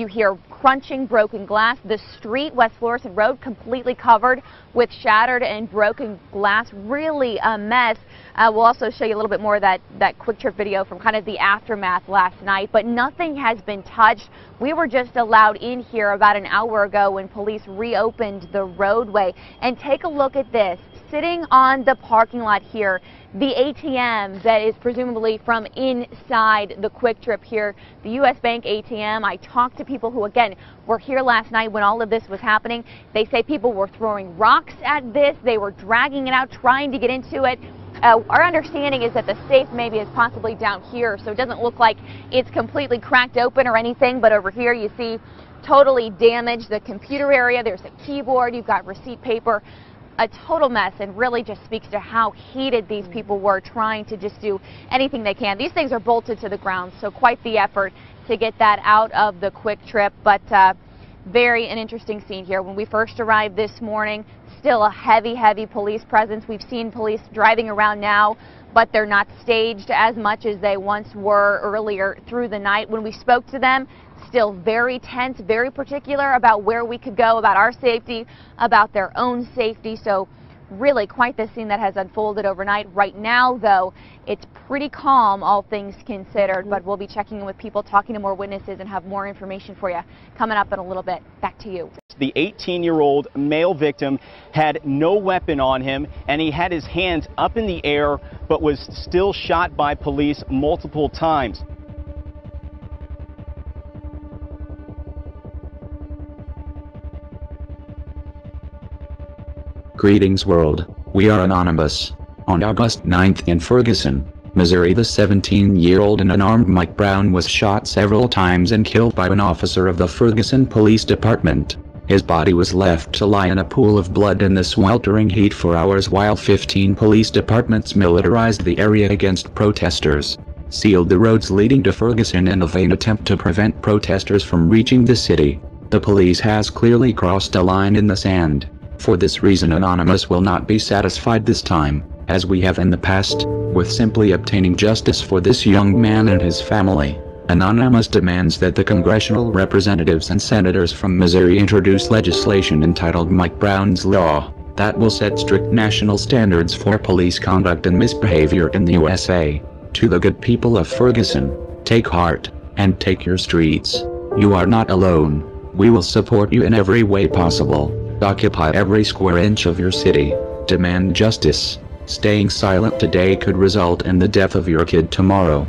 hear crunching broken glass. The street, West Florissant Road, completely covered with shattered and broken glass. Really a mess. We'll also show you a little bit more of that Quick Trip video from kind of the aftermath last night, but nothing has been touched. We were just allowed in here about an hour ago when police reopened the roadway. And take a look at this. sitting on the parking lot here. The ATM that is presumably from inside the Quick Trip here, the U.S. Bank ATM. I talked to people who, again, were here last night when all of this was happening. They say people were throwing rocks at this. They were dragging it out, trying to get into it. Our understanding is that the safe maybe is possibly down here, so it doesn't look like it's completely cracked open or anything, but over here you see totally damaged the computer area. There's a keyboard, you've got receipt paper, a total mess, and really just speaks to how heated these people were trying to just do anything they can. These things are bolted to the ground, so quite the effort to get that out of the Quick Trip, but very an interesting scene here. When we first arrived this morning, still a heavy police presence. We've seen police driving around now, but they're not staged as much as they once were earlier through the night. When we spoke to them, still very tense, very particular about where we could go, about our safety, about their own safety. So really quite the scene that has unfolded overnight. Right now, though, it's pretty calm, all things considered, but we'll be checking in with people, talking to more witnesses, and have more information for you coming up in a little bit. Back to you. The 18-year-old male victim had no weapon on him, and he had his hands up in the air, but was still shot by police multiple times. Greetings world, we are Anonymous. On August 9th in Ferguson, Missouri, the 17-year-old and unarmed Mike Brown was shot several times and killed by an officer of the Ferguson Police Department. His body was left to lie in a pool of blood in the sweltering heat for hours while 15 police departments militarized the area against protesters, sealed the roads leading to Ferguson in a vain attempt to prevent protesters from reaching the city. The police has clearly crossed a line in the sand. For this reason, Anonymous will not be satisfied this time, as we have in the past, with simply obtaining justice for this young man and his family. Anonymous demands that the congressional representatives and senators from Missouri introduce legislation entitled Mike Brown's Law, that will set strict national standards for police conduct and misbehavior in the USA. To the good people of Ferguson, take heart, and take your streets. You are not alone. We will support you in every way possible. Occupy every square inch of your city. Demand justice. Staying silent today could result in the death of your kid tomorrow.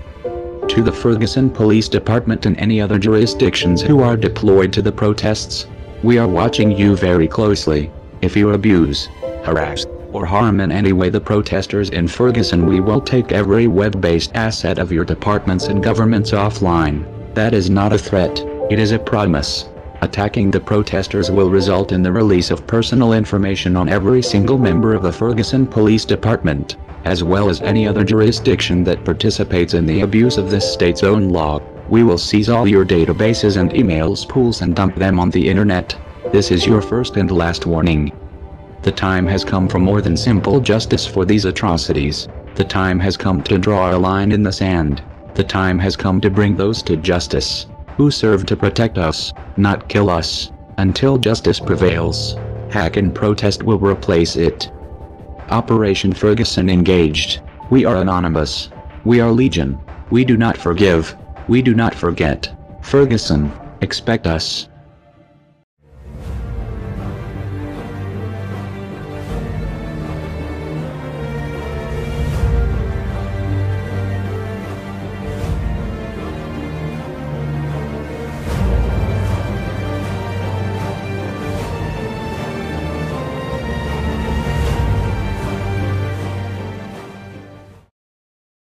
To the Ferguson Police Department and any other jurisdictions who are deployed to the protests, we are watching you very closely. If you abuse, harass, or harm in any way the protesters in Ferguson, we will take every web-based asset of your departments and governments offline. That is not a threat, it is a promise. Attacking the protesters will result in the release of personal information on every single member of the Ferguson Police Department, as well as any other jurisdiction that participates in the abuse of this state's own law. We will seize all your databases and emails pools and dump them on the internet. This is your first and last warning. The time has come for more than simple justice for these atrocities. The time has come to draw a line in the sand. The time has come to bring those to justice who serve to protect us, not kill us. Until justice prevails, hack and protest will replace it. Operation Ferguson engaged. We are Anonymous. We are Legion. We do not forgive. We do not forget. Ferguson, expect us.